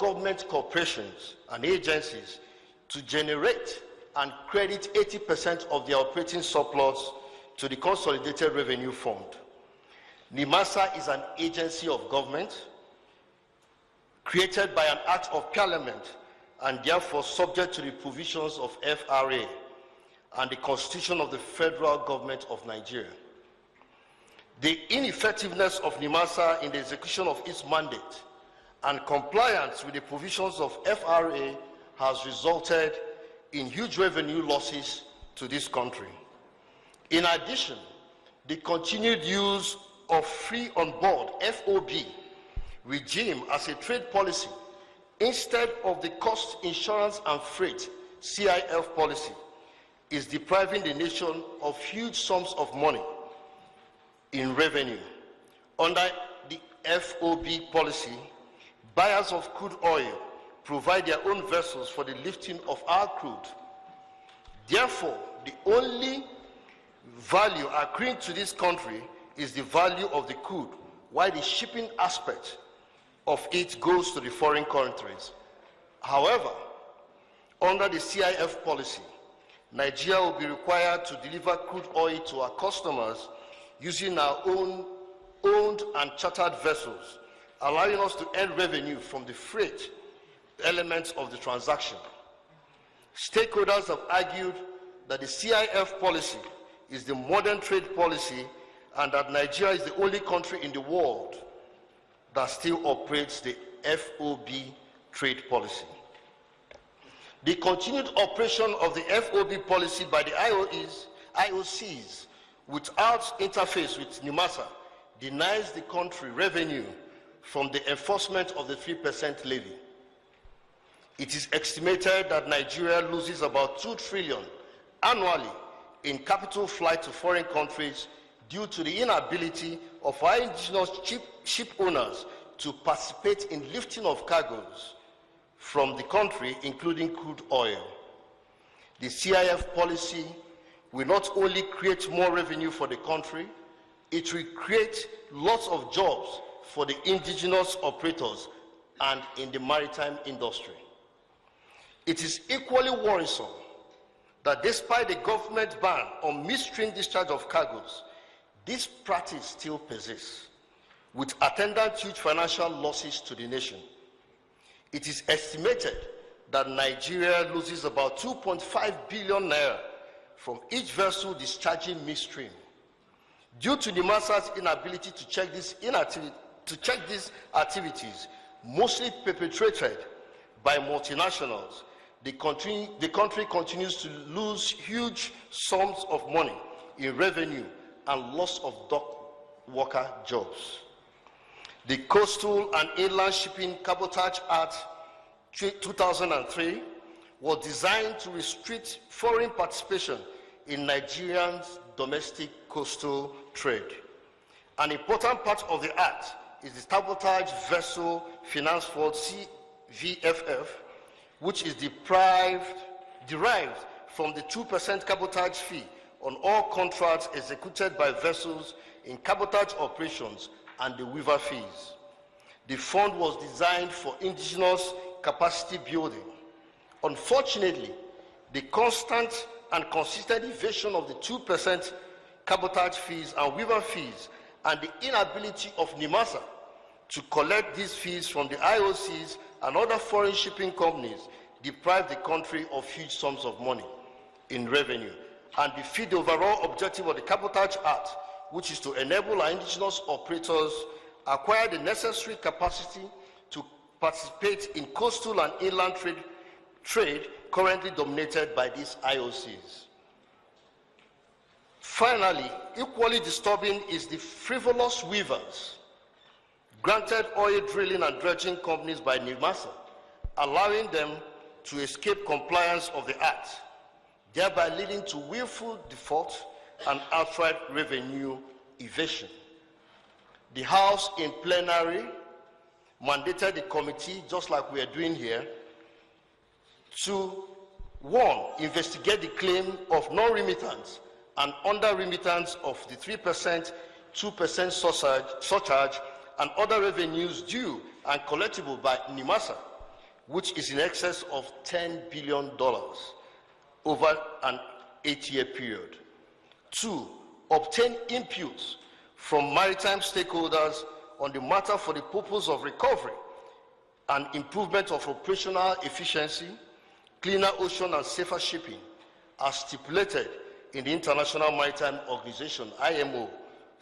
government corporations and agencies to generate and credit 80% of their operating surplus to the Consolidated Revenue Fund. NIMASA is an agency of government created by an act of parliament and therefore subject to the provisions of FRA and the Constitution of the Federal Government of Nigeria. The ineffectiveness of NIMASA in the execution of its mandate and compliance with the provisions of FRA has resulted in huge revenue losses to this country. In addition, the continued use of free on board (FOB) regime as a trade policy instead of the cost insurance and freight (CIF) policy is depriving the nation of huge sums of money in revenue. Under the FOB policy, buyers of crude oil provide their own vessels for the lifting of our crude. Therefore, the only value accruing to this country is the value of the crude, while the shipping aspect of it goes to the foreign countries. However, under the CIF policy, Nigeria will be required to deliver crude oil to our customers using our own owned and chartered vessels, allowing us to earn revenue from the freight elements of the transaction. Stakeholders have argued that the CIF policy is the modern trade policy and that Nigeria is the only country in the world that still operates the FOB trade policy. The continued operation of the FOB policy by the IOCs without interface with NIMASA denies the country revenue from the enforcement of the 3% levy. It is estimated that Nigeria loses about 2 trillion annually in capital flight to foreign countries due to the inability of our indigenous ship owners to participate in lifting of cargoes from the country, including crude oil. The CIF policy will not only create more revenue for the country, it will create lots of jobs for the indigenous operators and in the maritime industry. It is equally worrisome that despite the government ban on midstream discharge of cargoes, this practice still persists, with attendant huge financial losses to the nation. It is estimated that Nigeria loses about 2.5 billion naira from each vessel discharging midstream. Due to NIMASA's inability to check these activities, mostly perpetrated by multinationals, the country continues to lose huge sums of money in revenue and loss of dock worker jobs. The Coastal and Inland Shipping Cabotage Act 2003 was designed to restrict foreign participation in Nigerians' domestic coastal trade. An important part of the act is the Cabotage Vessel Finance Fund (CVFF), which is derived from the 2% cabotage fee on all contracts executed by vessels in cabotage operations and the waiver fees. The fund was designed for indigenous capacity building. Unfortunately, the constant and consistent evasion of the 2% cabotage fees and waiver fees and the inability of NIMASA to collect these fees from the IOCs and other foreign shipping companies deprive the country of huge sums of money in revenue and defeat the overall objective of the Cabotage Act, which is to enable our indigenous operators acquire the necessary capacity to participate in coastal and inland trade currently dominated by these IOCs. Finally, equally disturbing is the frivolous waivers granted oil drilling and dredging companies by NIMASA, allowing them to escape compliance of the Act, thereby leading to willful default and outright revenue evasion. The House in plenary mandated the committee, just like we are doing here, to 1. Investigate the claim of non-remittance and under-remittance of the 3%, 2% surcharge and other revenues due and collectible by NIMASA which is in excess of $10 billion over an 8-year period. 2, obtain inputs from maritime stakeholders on the matter for the purpose of recovery and improvement of operational efficiency, cleaner ocean and safer shipping, as stipulated in the International Maritime Organization, IMO,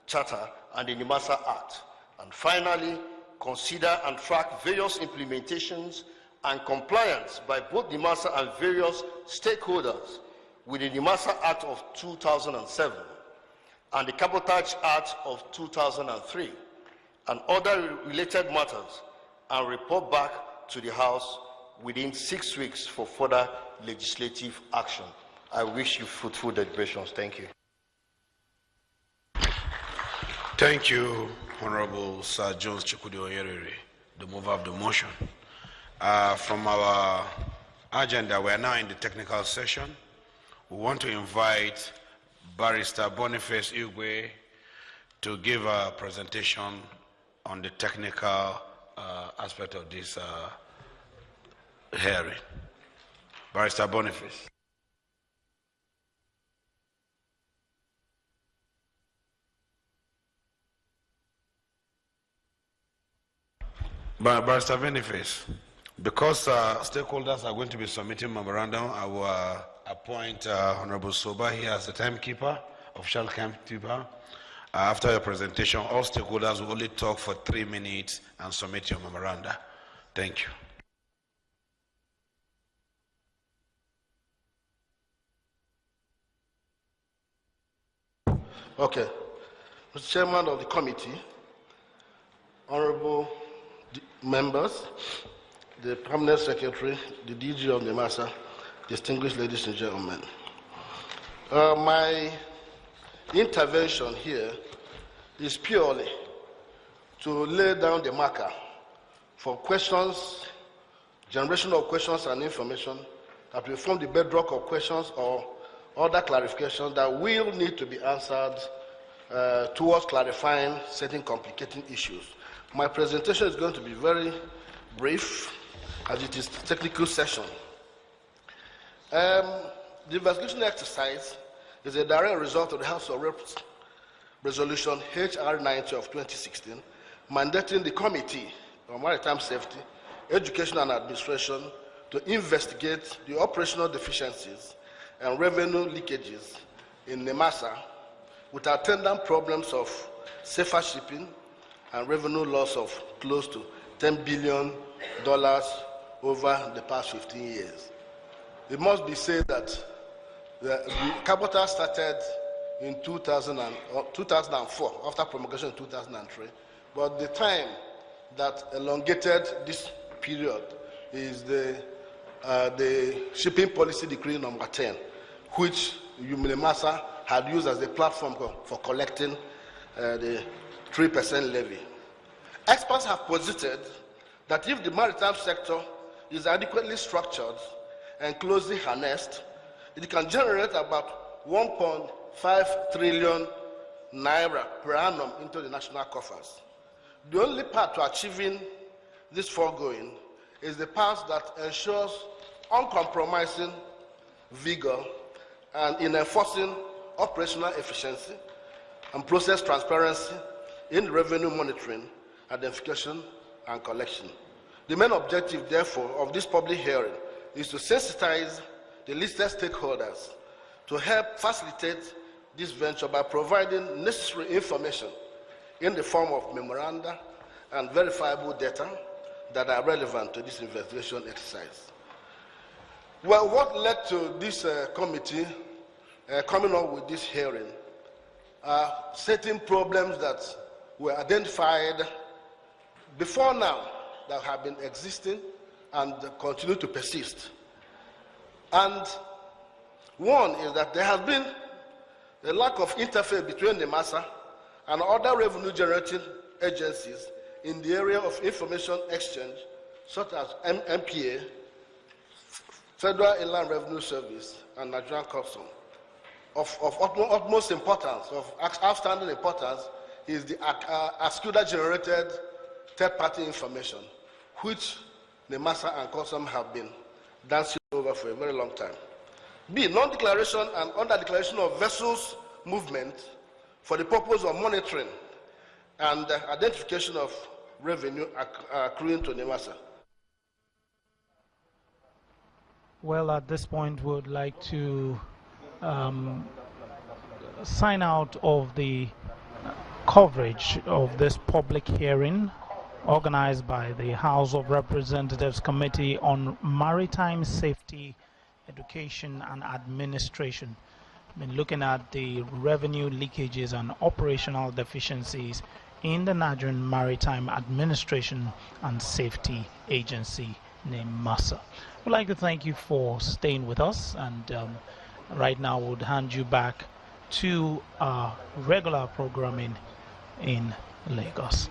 Charter and the NIMASA Act. And finally, consider and track various implementations and compliance by both NIMASA and various stakeholders with the NIMASA Act of 2007 and the Cabotage Act of 2003 and other related matters, and report back to the House within 6 weeks for further legislative action. I wish you fruitful deliberations. Thank you. Thank you, Honorable Sir Jones Chukudi-Onyerere, the mover of the motion. From our agenda, we are now in the technical session. We want to invite Barrister Boniface Igwe to give a presentation on the technical aspect of this hearing. Barrister Boniface. Barrister Boniface, because stakeholders are going to be submitting memorandum, I will appoint Honorable Soba here as the timekeeper, official timekeeper. After your presentation, all stakeholders will only talk for 3 minutes and submit your memoranda. Thank you. Okay. Mr. Chairman of the committee, honorable members, the Permanent Secretary, the DG of NIMASA, distinguished ladies and gentlemen. My intervention here is purely to lay down the marker for questions, generation of questions and information that will form the bedrock of questions or other clarifications that will need to be answered towards clarifying certain complicating issues. My presentation is going to be very brief, as it is a technical session. The investigation exercise is a direct result of the House of Reps Resolution HR 90 of 2016, mandating the Committee on Maritime Safety, Education and Administration to investigate the operational deficiencies and revenue leakages in NIMASA with attendant problems of safer shipping and revenue loss of close to $10 billion over the past 15 years. It must be said that the cabotage started in 2004, after promulgation in 2003, but the time that elongated this period is the Shipping Policy Decree number 10, which NIMASA had used as a platform for collecting the 3% levy. Experts have posited that if the maritime sector is adequately structured and closely harnessed, it can generate about 1.5 trillion naira per annum into the national coffers. The only path to achieving this foregoing is the path that ensures uncompromising vigor and in enforcing operational efficiency and process transparency in revenue monitoring, identification, and collection. The main objective, therefore, of this public hearing is to sensitize the listed stakeholders to help facilitate this venture by providing necessary information in the form of memoranda and verifiable data that are relevant to this investigation exercise. Well, what led to this committee coming up with this hearing are certain problems that were identified before now that have been existing and continue to persist. And one is that there has been a lack of interface between NIMASA and other revenue-generating agencies in the area of information exchange, such as MPA, Federal Inland Revenue Service, and Nigerian Customs. Of utmost importance, of outstanding importance, is the ASCUDA-generated third-party information, which NEMASA and Custom have been dancing over for a very long time. B, non-declaration and under-declaration of vessels movement for the purpose of monitoring and identification of revenue accruing to NEMASA. Well, at this point, we would like to sign out of the coverage of this public hearing organized by the House of Representatives Committee on Maritime Safety, Education and Administration. I've been looking at the revenue leakages and operational deficiencies in the Nigerian Maritime Administration and Safety Agency, named MASA. We'd like to thank you for staying with us, and right now we'll hand you back to our regular programming in Lagos.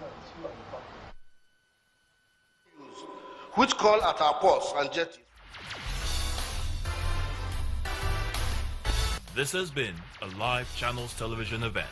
Which call at our ports and jetties. This has been a Live Channels television event.